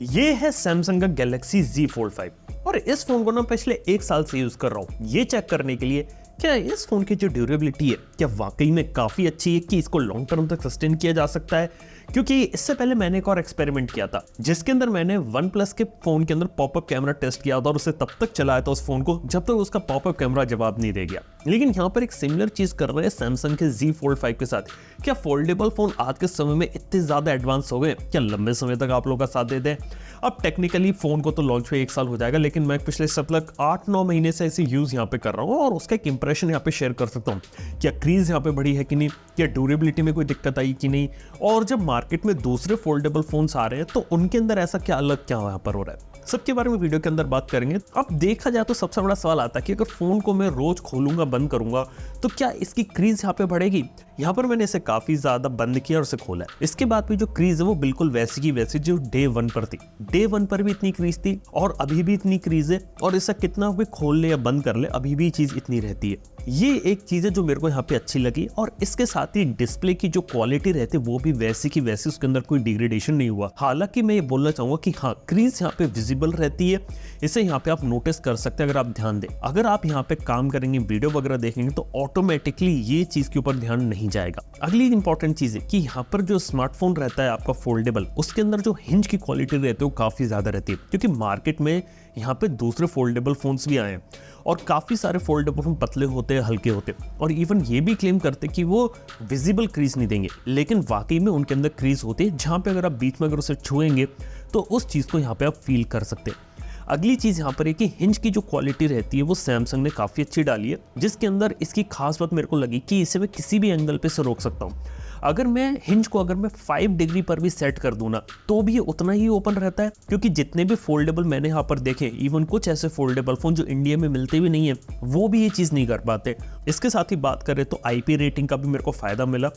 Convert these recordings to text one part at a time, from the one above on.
ये है सैमसंग का गैलेक्सी Z Fold 5 और इस फोन को ना पिछले 1 साल से यूज कर रहा हूँ ये चेक करने के लिए क्या इस फोन की जो ड्यूरेबिलिटी है क्या वाकई में काफी अच्छी है कि इसको लॉन्ग टर्म तक सस्टेन किया जा सकता है। क्योंकि इससे पहले मैंने एक और एक्सपेरिमेंट किया था जिसके अंदर मैंने वन प्लस के फोन के अंदर पॉपअप कैमरा टेस्ट किया था और उसे तब तक चलाया था उस फोन को जब तक उसका पॉपअप कैमरा जवाब नहीं दे गया। लेकिन यहाँ पर एक सिमिलर चीज कर रहे हैं सैमसंग के Z Fold 5 के साथ। क्या फोल्डेबल फोन आज के समय में इतने ज्यादा एडवांस हो गए क्या लंबे समय तक आप लोगों का साथ दे दें। अब टेक्निकली फोन को तो लॉन्च हुए 1 साल हो जाएगा लेकिन मैं पिछले सब तक 8-9 महीने से इसे यूज यहाँ पे कर रहा हूँ और उसका एक इंप्रेशन यहाँ पे शेयर कर सकता हूँ। क्या क्रीज यहाँ पे बढ़ी है कि नहीं, क्या ड्यूरेबिलिटी में कोई दिक्कत आई कि नहीं, और जब मार्केट में दूसरे फोल्डेबल फोन्स आ रहे हैं तो उनके अंदर ऐसा क्या अलग क्या यहाँ पर हो रहा है, सबके बारे में वीडियो के अंदर बात करेंगे। अब देखा जाए तो सबसे बड़ा सवाल आता है कि अगर फोन को मैं रोज खोलूंगा बंद करूंगा तो क्या इसकी क्रीज यहाँ पे बढ़ेगी। यहाँ पर मैंने इसे काफी ज्यादा बंद किया और उसे खोला है। इसके बाद भी जो क्रीज है वो बिल्कुल वैसी की वैसी जो डे 1 पर थी। डे 1 पर भी इतनी क्रीज थी और अभी भी इतनी क्रीज है और इसे कितना भी खोल ले या बंद कर ले अभी भी चीज इतनी रहती है। ये एक चीज है जो मेरे को यहाँ पे अच्छी लगी और इसके साथ ही डिस्प्ले की जो क्वालिटी रहती है वो भी वैसी की वैसी, उसके अंदर कोई डिग्रेडेशन नहीं हुआ। हालांकि मैं ये बोलना चाहूंगा कि हाँ क्रीज यहाँ पे विजिबल रहती है, इसे यहाँ पे आप नोटिस कर सकते हैं अगर आप ध्यान दें। अगर आप यहाँ पे काम करेंगे वीडियो वगैरह देखेंगे तो ऑटोमेटिकली ये चीज के ऊपर ध्यान नहीं जाएगा। अगली इंपॉर्टेंट चीज है कि यहाँ पर जो स्मार्टफोन रहता है आपका फोल्डेबल उसके अंदर जो हिंज की क्वालिटी रहती है वो काफी ज्यादा रहती है क्योंकि मार्केट में यहाँ पे दूसरे फोल्डेबल फोन्स भी आए हैं और काफी सारे फोल्डेबल फोन पतले होते हैं, हल्के होते हैं और इवन ये भी क्लेम करते हैं कि वो विजिबल क्रीज नहीं देंगे लेकिन वाकई में उनके अंदर क्रीज होती है जहां पे अगर आप बीच में अगर उसे छुएंगे तो उस चीज को यहाँ पे आप फील कर सकते हैं। अगली चीज यहाँ पर है कि हिंज की जो क्वालिटी रहती है वो सैमसंग ने काफी अच्छी डाली है जिसके अंदर इसकी खास बात मेरे को लगी कि इसे मैं किसी भी एंगल पे से रोक सकता हूँ। अगर मैं हिंज को अगर मैं 5 डिग्री पर भी सेट कर दूं ना तो भी ये उतना ही ओपन रहता है क्योंकि जितने भी फोल्डेबल मैंने यहाँ पर देखे, इवन कुछ ऐसे फोल्डेबल फोन जो इंडिया में मिलते भी नहीं है वो भी ये चीज नहीं कर पाते। इसके साथ ही बात करें तो IP रेटिंग का भी मेरे को फायदा मिला।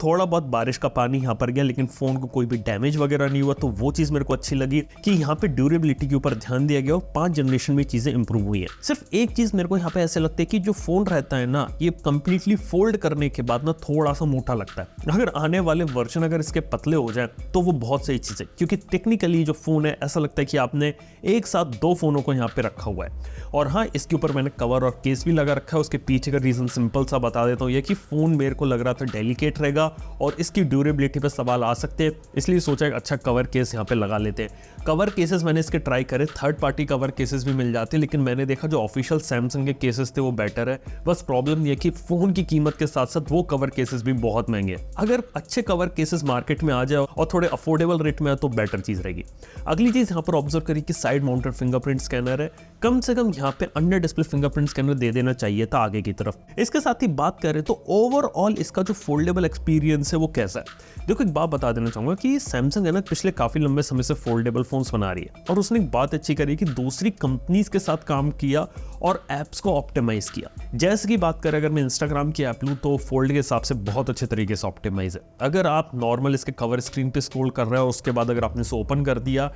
थोड़ा बहुत बारिश का पानी यहाँ पर गया लेकिन फोन को कोई भी डैमेज वगैरह नहीं हुआ तो वो चीज मेरे को अच्छी लगी कि यहाँ पे ड्यूरेबिलिटी के ऊपर ध्यान दिया गया और 5 जनरेशन में चीजें इंप्रूव हुई है। सिर्फ एक चीज मेरे को यहाँ पे ऐसे लगता है कि जो फोन रहता है ना ये कंप्लीटली फोल्ड करने के बाद ना थोड़ा सा मोटा लगता है। अगर आने वाले वर्जन अगर इसके पतले हो जाए तो वो बहुत सही चीज है क्योंकि टेक्निकली जो फोन है ऐसा लगता है कि आपने एक साथ 2 फोनों को यहाँ पे रखा हुआ है। और हाँ इसके ऊपर मैंने कवर और केस भी लगा रखा है। उसके पीछे का रीजन सिंपल सा बता देता हूँ, ये कि फोन मेरे को लग रहा था डेलिकेट रहेगा और इसकी ड्यूरेबिलिटी पे सवाल आ सकते हैं, इसलिए सोचा एक अच्छा कवर केस यहाँ पे लगा लेते हैं। कवर केसेस मैंने इसके ट्राई करे, थर्ड पार्टी कवर केसेस भी मिल जाते लेकिन मैंने देखा जो ऑफिशियल सैमसंग के केसेस थे वो बेटर है। बस प्रॉब्लम ये कि फोन की कीमत के साथ साथ वो कवर केसेस भी बहुत महंगे। अगर अच्छे कवर केसेस मार्केट में आ जाए और थोड़े अफोर्डेबल रेट में आए तो बेटर चीज रहेगी। अगली चीज यहाँ पर ऑब्जर्व करिए कि साइड माउंटेड फिंगरप्रिंट स्कैनर है, कम से कम यहाँ पे अंडर डिस्प्ले फिंगरप्रिंट स्कैनर दे देना चाहिए था आगे की तरफ। इसके साथ ही बात करें तो ओवरऑल इसका जो फोल्डेबल एक्सपीरियंस है वो कैसा है। देखो एक बात बता देना चाहूंगा कि सैमसंग है ना पिछले काफी लंबे समय से फोल्डेबल फोन्स बना रही है और उसने एक बात अच्छी करी कि दूसरी कंपनीज के साथ काम किया और एप्स को ऑप्टिमाइज किया। जैसे कि बात करें अगर मैं इंस्टाग्राम की ऐप लूं तो फोल्ड के हिसाब से बहुत अच्छे तरीके से ऑप्टिमाइज है। अगर आप नॉर्मल इसके कवर स्क्रीन पे स्क्रॉल कर रहे हो और उसके बाद अगर आपने इसे ओपन कर दिया,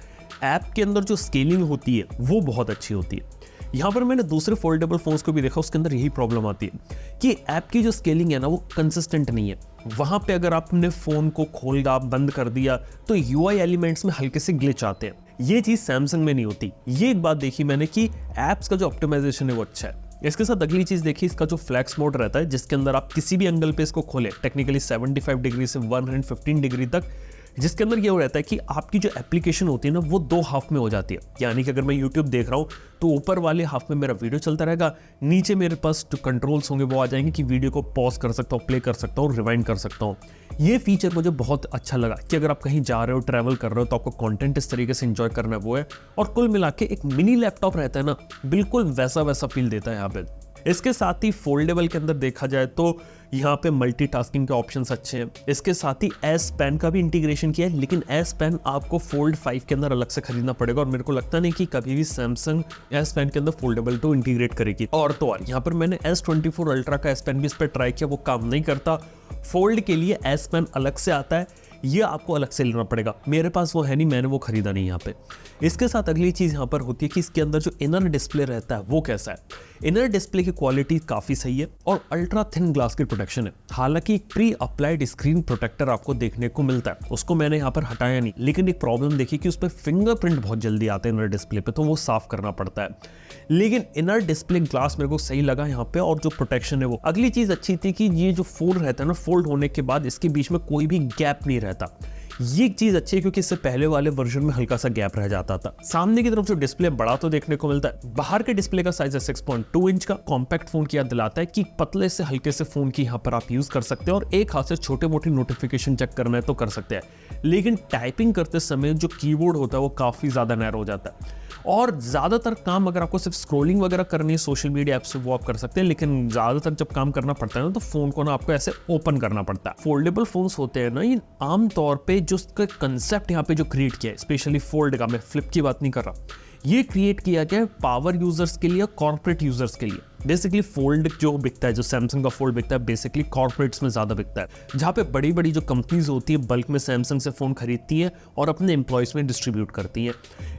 ऐप के अंदर जो स्केलिंग होती है वो बहुत अच्छी होती है। यहाँ पर मैंने दूसरे फोल्डेबल फोन्स को भी देखा, उसके अंदर यही प्रॉब्लम आती है कि ऐप की जो स्केलिंग है ना वो कंसिस्टेंट नहीं है। वहां पे अगर आपने फोन को खोल बंद कर दिया तो UI एलिमेंट्स में हल्के से ग्लिच आते हैं। ये चीज सैमसंग में नहीं होती। ये एक बात देखी मैंने कि एप्स का जो ऑप्टिमाइजेशन है वो अच्छा है। इसके साथ अगली चीज देखिए इसका जो फ्लैक्स मोड रहता है जिसके अंदर आप किसी भी एंगल पे इसको खोले, टेक्निकली 75 डिग्री से 115 डिग्री तक, जिसके अंदर ये रहता है कि आपकी जो एप्लीकेशन होती है ना वो 2 हाफ में हो जाती है। यानी कि अगर मैं YouTube देख रहा हूँ तो ऊपर वाले हाफ में मेरा वीडियो चलता रहेगा, नीचे मेरे पास जो कंट्रोल्स होंगे वो आ जाएंगे कि वीडियो को पॉज कर सकता हूँ, प्ले कर सकता हूँ, रिवाइंड कर सकता हूँ। ये फीचर मुझे बहुत अच्छा लगा कि अगर आप कहीं जा रहे हो, ट्रैवल कर रहे हो तो आपको कंटेंट इस तरीके से एंजॉय करना है वो है। और कुल मिला के एक मिनी लैपटॉप रहता है ना, बिल्कुल वैसा फील देता है यहाँ पे। इसके साथ ही फोल्डेबल के अंदर देखा जाए तो यहाँ पे मल्टीटास्किंग के ऑप्शंस अच्छे हैं। इसके साथ ही S Pen का भी इंटीग्रेशन किया है लेकिन S Pen आपको फोल्ड 5 के अंदर अलग से खरीदना पड़ेगा और मेरे को लगता नहीं कि कभी भी सैमसंग S Pen के अंदर फोल्डेबल तो इंटीग्रेट करेगी। और तो और यहाँ पर मैंने S24 Ultra का S Pen भी इस पर ट्राई किया, वो काम नहीं करता। फोल्ड के लिए S Pen अलग से आता है, ये आपको अलग से लेना पड़ेगा। मेरे पास वो है नहीं, मैंने वो खरीदा नहीं यहाँ पे। इसके साथ अगली चीज़ यहाँ पर होती है कि इसके अंदर जो इनर डिस्प्ले रहता है वो कैसा है। इनर डिस्प्ले की क्वालिटी काफ़ी सही है और अल्ट्रा थिन ग्लास की प्रोटेक्शन है। हालांकि एक प्री अप्लाइड स्क्रीन प्रोटेक्टर आपको देखने को मिलता है, उसको मैंने यहाँ पर हटाया नहीं, लेकिन एक प्रॉब्लम देखिए कि उस पर फिंगरप्रिंट बहुत जल्दी आते हैं इनर डिस्प्ले पे, तो वो साफ करना पड़ता है। लेकिन इनर डिस्प्ले ग्लास मेरे को सही लगा यहाँ पे, और जो प्रोटेक्शन है वो। अगली चीज़ अच्छी थी कि ये जो फोल्ड रहता है ना, फोल्ड होने के बाद इसके बीच में कोई भी गैप नहीं रहता। ये एक चीज अच्छी है क्योंकि इससे पहले वाले वर्जन में हल्का सा गैप रह जाता था। सामने की तरफ जो डिस्प्ले बड़ा तो देखने को मिलता है, बाहर के डिस्प्ले का साइज है 6.2 इंच का। कॉम्पैक्ट फोन की याद दिलाता है कि पतले से हल्के से फोन की यहाँ पर आप यूज कर सकते हैं, और एक हाथ से छोटे मोटी नोटिफिकेशन चेक करना है तो कर सकते हैं। लेकिन टाइपिंग करते समय जो कीबोर्ड होता है वो काफी ज्यादा नैरो हो जाता है, और ज्यादातर काम अगर आपको सिर्फ स्क्रॉलिंग वगैरह करनी है सोशल मीडिया ऐप से वो आप कर सकते हैं, लेकिन ज्यादातर जब काम करना पड़ता है ना तो फोन को ना आपको ऐसे ओपन करना पड़ता है। फोल्डेबल फोन्स होते हैं ना, ये आमतौर पे जो उसका कंसेप्ट यहाँ पे जो क्रिएट किया है, स्पेशली फोल्ड का, मैं फ्लिप की बात नहीं कर रहा, ये क्रिएट किया गया है पावर यूजर्स के लिए, कॉर्पोरेट यूजर्स के लिए। बेसिकली फोल्ड जो बिकता है, जो सैमसंग का फोल्ड बिकता है, बेसिकली कॉर्पोरेट्स में ज्यादा बिकता है, जहाँ पे बड़ी बड़ी जो कंपनीज होती है बल्क में सैमसंग से फोन खरीदती है और अपने एम्प्लॉयज में डिस्ट्रीब्यूट करती है,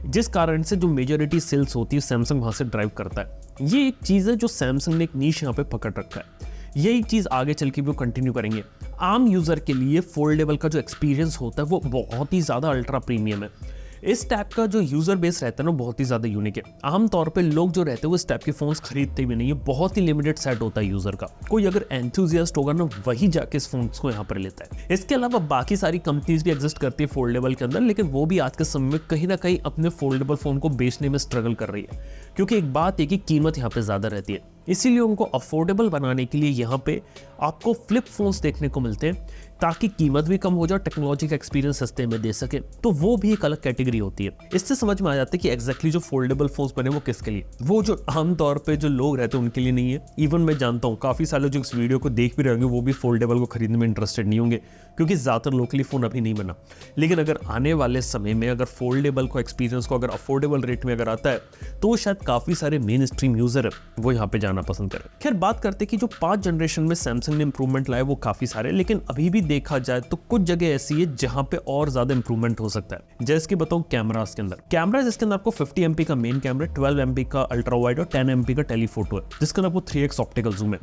जिस कारण से जो मेजोरिटी सेल्स होती है सैमसंग वहां से ड्राइव करता है। ये एक चीज है जो सैमसंग ने एक नीश यहाँ पे पकड़ रखा है। यही चीज आगे चल के भी वो कंटिन्यू करेंगे। आम यूजर के लिए फोल्डेबल का जो एक्सपीरियंस होता है वो बहुत ही ज्यादा अल्ट्रा प्रीमियम है। इस टाइप का जो यूजर बेस रहता है ना बहुत ही ज्यादा यूनिक है। आमतौर पे लोग जो रहते हैं वो इस टाइप के फोन्स खरीदते भी नहीं है, बहुत ही लिमिटेड सेट होता है यूजर का। कोई अगर एंथुजियास्ट होगा ना वही जाके इस फोन्स को यहाँ पर लेता है। इसके अलावा बाकी सारी कंपनीज भी एग्जिस्ट करती है फोल्डेबल के अंदर, लेकिन वो भी आज के समय में कहीं ना कहीं अपने फोल्डेबल फोन को बेचने में स्ट्रगल कर रही है, क्योंकि एक बात है कि कीमत यहाँ पे ज्यादा रहती है। इसीलिए उनको अफोर्डेबल बनाने के लिए यहाँ पे आपको फ्लिप फोन्स देखने को मिलते हैं, ताकि कीमत भी कम हो जाए, टेक्नोलॉजी का एक्सपीरियंस सस्ते में दे सके। तो वो भी एक अलग कैटेगरी होती है। इससे समझ में आ जाता है कि एग्जैक्टली जो फोल्डेबल फोन्स बने वो किसके लिए, वो जो आमतौर पे जो लोग रहते हैं उनके लिए नहीं है। इवन मैं जानता हूँ काफी सारे जो इस वीडियो को देख भी रहे होंगे वो भी फोल्डेबल को खरीदने में इंटरेस्टेड नहीं होंगे, क्योंकि ज्यादातर लोकली फोन अभी नहीं बना। लेकिन अगर आने वाले समय में अगर फोल्डेबल को एक्सपीरियंस को अगर अफोर्डेबल रेट में अगर आता है तो शायद काफी सारे मेन स्ट्रीम यूजर है वो यहाँ पे जाना पसंद करें। खैर बात करते कि जो 5 जनरेशन में सैमसंग ने इंप्रूवमेंट लाए वो काफी सारे, लेकिन अभी भी देखा जाए तो कुछ जगह ऐसी है जहां पे और ज्यादा इंप्रूवमेंट हो सकता है। जैसे कि बताऊं कैमरास के अंदर, कैमरास इसके अंदर आपको 50 MP का मेन कैमरा, 12 MP का अल्ट्रा वाइड और 10 MP का टेलीफोटो है, जिसके अंदर आपको 3x ऑप्टिकल जूम है।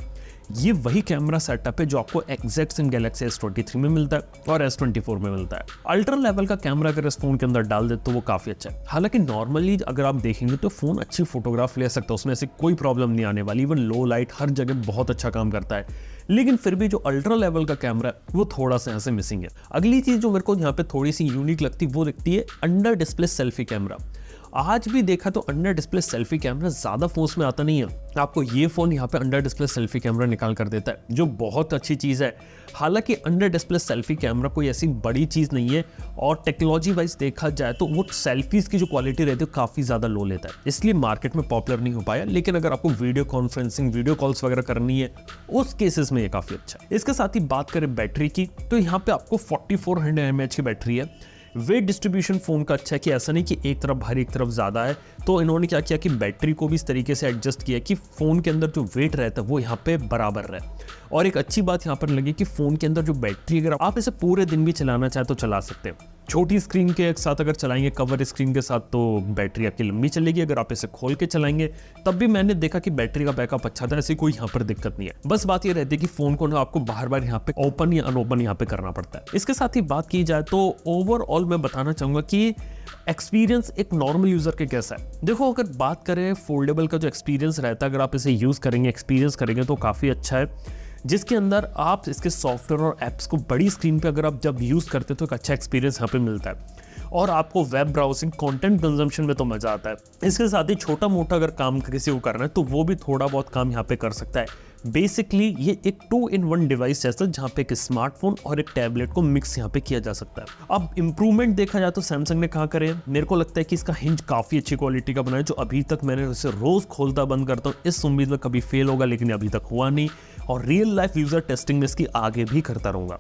ये वही कैमरा सेटअप है जो आपको एक्जैक्ट इन गैलेक्सी S23 में मिलता है और S24 में मिलता है। अल्ट्रा लेवल का कैमरा अगर इस फोन के अंदर डाल दे तो वो काफी अच्छा है। हालांकि नॉर्मली अगर आप देखेंगे तो फोन अच्छी फोटोग्राफ ले सकता है, उसमें ऐसी कोई प्रॉब्लम नहीं आने वाली। इवन लो लाइट हर जगह बहुत अच्छा काम करता है, लेकिन फिर भी जो अल्ट्रा लेवल का कैमरा है वो थोड़ा सा यहाँ से मिसिंग है। अगली चीज जो मेरे को यहाँ पे थोड़ी सी यूनिक लगती है वो दिखती है अंडर डिस्प्ले सेल्फी कैमरा। आज भी देखा तो अंडर डिस्प्ले सेल्फी कैमरा ज्यादा फोन्स में आता नहीं है। आपको ये फोन यहाँ पे अंडर डिस्प्ले सेल्फी कैमरा निकाल कर देता है, जो बहुत अच्छी चीज है। हालांकि अंडर डिस्प्ले सेल्फी कैमरा कोई ऐसी बड़ी चीज नहीं है, और टेक्नोलॉजी वाइज देखा जाए तो वो सेल्फीज की जो क्वालिटी रहती है काफी ज्यादा लो लेता है, इसलिए मार्केट में पॉपुलर नहीं हो पाया। लेकिन अगर आपको वीडियो कॉन्फ्रेंसिंग, वीडियो कॉल्स वगैरह करनी है उस केसेस में ये काफी अच्छा है। इसके साथ ही बात करें बैटरी की, तो यहाँ पे आपको 4400 mAh की बैटरी है। वेट डिस्ट्रीब्यूशन फोन का अच्छा है कि ऐसा नहीं कि एक तरफ भारी एक तरफ ज्यादा है, तो इन्होंने क्या किया कि बैटरी को भी इस तरीके से एडजस्ट किया कि फोन के अंदर जो वेट रहता है वो यहाँ पे बराबर रहे। और एक अच्छी बात यहाँ पर लगी कि फोन के अंदर जो बैटरी, अगर आप इसे पूरे दिन भी चलाना चाहे तो चला सकते हैं। छोटी स्क्रीन के साथ अगर चलाएंगे, कवर स्क्रीन के साथ, तो बैटरी आपकी लंबी चलेगी। अगर आप इसे खोल के चलाएंगे तब भी मैंने देखा कि बैटरी का बैकअप अच्छा था, ऐसी कोई यहाँ पर दिक्कत नहीं है। बस बात ये रहती है कि फोन को ना आपको बार बार यहाँ पे ओपन या अनओपन यहाँ पे करना पड़ता है। इसके साथ ही बात की जाए तो ओवरऑल मैं बताना चाहूंगा कि एक्सपीरियंस एक नॉर्मल यूजर के कैसा है। देखो अगर बात करें फोल्डेबल का जो एक्सपीरियंस रहता है, अगर आप इसे यूज करेंगे, एक्सपीरियंस करेंगे तो काफी अच्छा है, जिसके अंदर आप इसके सॉफ्टवेयर और एप्स को बड़ी स्क्रीन पे अगर आप जब यूज करते हो तो एक अच्छा एक्सपीरियंस यहाँ पे मिलता है, और आपको वेब ब्राउजिंग, कंटेंट कंजम्पशन में तो मजा आता है। इसके साथ ही छोटा मोटा अगर काम किसी को करना है तो वो भी थोड़ा बहुत काम यहाँ पे कर सकता है। बेसिकली ये एक 2-in-1 डिवाइस जैसा, जहाँ पे एक स्मार्टफोन और एक टैबलेट को मिक्स यहाँ पे किया जा सकता है। अब इंप्रूवमेंट देखा जाए तो सैमसंग ने कहाँ करे, मेरे को लगता है कि इसका हिंज काफी अच्छी क्वालिटी का बना है, जो अभी तक मैंने उसे रोज खोलता बंद करता हूँ इस उम्मीद में कभी फेल होगा, लेकिन अभी तक हुआ नहीं, और रियल लाइफ यूजर टेस्टिंग में इसकी आगे भी करता रहूंगा।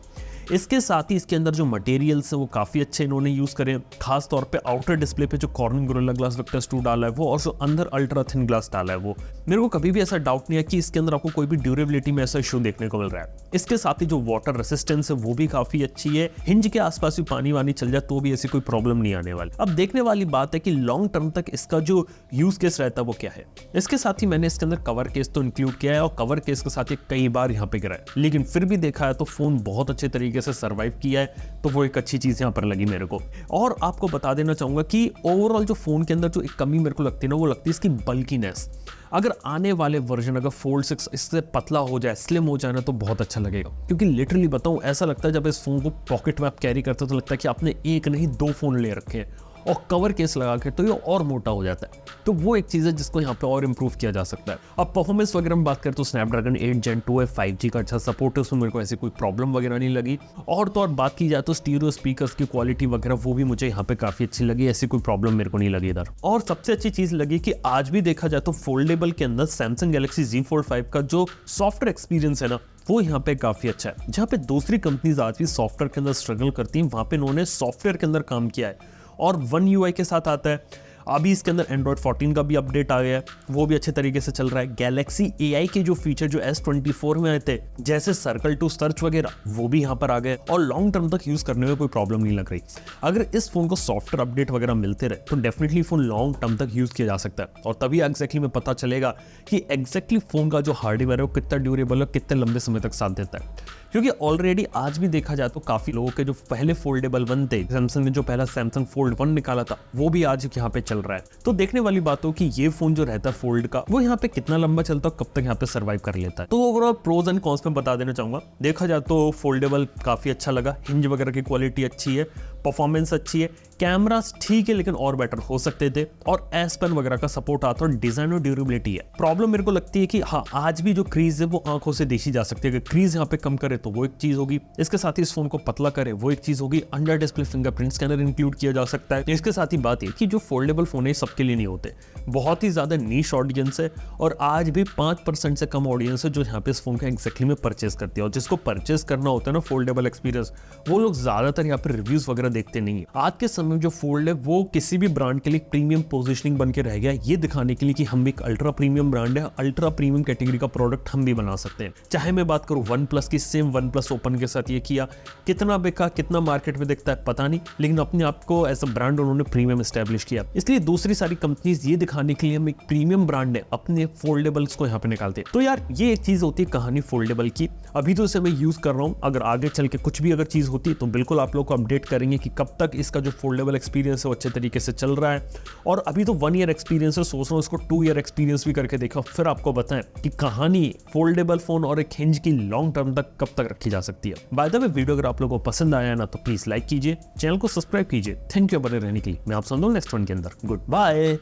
इसके साथ ही इसके अंदर जो मटेरियल्स है वो काफी अच्छे इन्होंने यूज करे, खास तौर पे आउटर डिस्प्ले पे जो कॉर्निंग गोरिल्ला ग्लास विक्टर्स 2 डाला है वो, और जो अंदर अल्ट्रा थिन ग्लास डाला है वो। मेरे को कभी भी ऐसा डाउट नहीं है कि इसके अंदर आपको कोई भी ड्यूरेबिलिटी में ऐसा इशू देखने को मिल रहा है। इसके साथ ही जो वाटर रेसिस्टेंस है वो भी काफी अच्छी है, हिंज के आसपास भी पानी वानी चल जाए तो भी ऐसी कोई प्रॉब्लम नहीं आने वाली। अब देखने वाली बात है कि लॉन्ग टर्म तक इसका जो यूज केस रहता है वो क्या है। इसके साथ ही मैंने इसके अंदर कवर केस तो इंक्लूड किया है और कवर केस के साथ ही कई बार यहाँ पे गिरा है, लेकिन फिर भी देखा है तो फोन बहुत अच्छे तरीके से सर्वाइव किया है, तो वो एक अच्छी चीज यहाँ पर लगी मेरे को। और आपको बता देना चाहूंगा कि ओवरऑल जो फोन के अंदर जो एक कमी मेरे को लगती है ना, वो लगती है इसकी बल्कीनेस। अगर आने वाले वर्जन अगर फोल्ड 6 इससे पतला हो जाए, स्लिम हो जाए ना, तो बहुत अच्छा लगेगा। क्योंकि लिटरली बताऊं, ऐसा लगता है जब इस फोन को पॉकेट में आप कैरी करते हो तो लगता है कि आपने एक नहीं 2 फोन ले रखे हैं, और कवर केस लगा के तो ये और मोटा हो जाता है। तो वो एक चीज़ है जिसको यहाँ पे और इंप्रूव किया जा सकता है। अब परफॉर्मेंस वगैरह में बात करें तो स्नैपड्रैगन 8 Gen 2 है, 5G का अच्छा सपोर्ट है, उसमें मेरे को ऐसी कोई प्रॉब्लम वगैरह नहीं लगी। और तो और बात की जाए तो स्टीरियो स्पीकर्स की क्वालिटी वगैरह वो भी मुझे यहाँ पे काफ़ी अच्छी लगी, ऐसी कोई प्रॉब्लम मेरे को नहीं लगी इधर। और सबसे अच्छी चीज़ लगी कि आज भी देखा जाए तो फोल्डेबल के अंदर सैमसंग गैलेक्सी Z Fold 5 का जो सॉफ्टवेयर एक्सपीरियंस है ना, वो यहाँ पे काफी अच्छा है। जहाँ पे दूसरी कंपनीज आज भी सॉफ्टवेयर के अंदर स्ट्रगल करती हैं, वहां पे इन्होंने सॉफ्टवेयर के अंदर काम किया है और One UI के साथ आता है। अभी इसके अंदर Android 14 का भी अपडेट आ गया है, वो भी अच्छे तरीके से चल रहा है। गैलेक्सी AI के जो फीचर जो S24 में आए थे, जैसे सर्कल टू सर्च वगैरह, वो भी यहाँ पर आ गए और लॉन्ग टर्म तक यूज करने में कोई प्रॉब्लम नहीं लग रही। अगर इस फोन को सॉफ्टवेयर अपडेट वगैरह मिलते रहे तो डेफिनेटली फोन लॉन्ग टर्म तक यूज किया जा सकता है, और तभी एग्जैक्टली में पता चलेगा कि एग्जैक्टली फोन का जो हार्डवेयर है वो कितना ड्यूरेबल है, कितने लंबे समय तक साथ देता है। क्योंकि ऑलरेडी आज भी देखा जाए तो काफी लोगों के जो पहले फोल्डेबल वन थे, सैमसंग ने जो पहला सैमसंग फोल्ड 1 निकाला था, वो भी आज यहाँ पे चल रहा है। तो देखने वाली बात हो कि ये फोन जो रहता है फोल्ड का, वो यहाँ पे कितना लंबा चलता है, कब तक यहाँ पे सर्वाइव कर लेता है। तो ओवरऑल प्रोज एंड कॉन्स में बता देना चाहूंगा। देखा जाए तो फोल्डेबल काफी अच्छा लगा, हिंज वगैरह की क्वालिटी अच्छी है, परफॉर्मेंस अच्छी है, कैमरास ठीक है लेकिन और बेटर हो सकते थे, और एस पेन वगैरह का सपोर्ट आता है, और डिजाइन और ड्यूरेबिलिटी है। प्रॉब्लम मेरे को लगती है कि हाँ, आज भी जो क्रीज है वो आंखों से देखी जा सकती है। अगर क्रीज यहाँ पे कम करे तो वो एक चीज होगी, इसके साथ ही इस फोन को पतला करे वो एक चीज होगी, under display fingerprint scanner include किया जा सकता है। इसके साथ ही बात है कि जो फोल्डेबल फोन है सबके लिए नहीं होते, बहुत ही ज्यादा नीश ऑडियंस है, और आज भी 5% से कम ऑडियंस है जो यहाँ पे इस फोन का एग्जैक्टली में परचेस करती है। और जिसको परचेस करना होता है ना फोल्डेबल एक्सपीरियंस, वो लोग ज्यादातर यहाँ पे रिव्यूज वगैरह देखते नहीं है। आज के समय में जो फोल्ड है वो किसी भी ब्रांड के लिए प्रीमियम पोजीशनिंग बन के रह गया, ये दिखाने के लिए कि हम भी एक अल्ट्रा प्रीमियम ब्रांड है, अल्ट्रा प्रीमियम कैटेगरी का प्रोडक्ट हम भी बना सकते हैं। चाहे मैं बात करूं OnePlus की, सेम OnePlus ओपन के साथ ये किया, कितना बिका, कितना मार्केट में दिखता है पता नहीं, लेकिन अपने आप को एज अ ब्रांड उन्होंने प्रीमियम एस्टैब्लिश किया। इसलिए दूसरी सारी कंपनीज ये दिखाने के लिए हम एक प्रीमियम ब्रांड है अपने फोल्डेबल्स को यहाँ पे निकालते हैं। तो यार ये एक चीज होती है कहानी फोल्डेबल की। अभी तो इसे मैं यूज कर रहा हूँ, अगर आगे चल के कुछ भी अगर चीज होती है तो बिल्कुल आप लोग को अपडेट करेंगे कि कब तक इसका जो फोल्डेबल एक्सपीरियंस है वो अच्छे तरीके से चल रहा है। और अभी तो 1 ईयर एक्सपीरियंस है, सोच रहा हूँ इसको 2 ईयर एक्सपीरियंस भी करके देखा, फिर आपको बताएं कि कहानी फोल्डेबल फोन और एक हिंज की लॉन्ग टर्म तक कब तक रखी जा सकती है। बाय द वे, वीडियो अगर आप लोगों को पसंद आया ना तो प्लीज लाइक कीजिए, चैनल को सब्सक्राइब कीजिए। थैंक यू बने रहने के लिए। मैं आप सुन नेक्स्ट वन के अंदर। Good bye.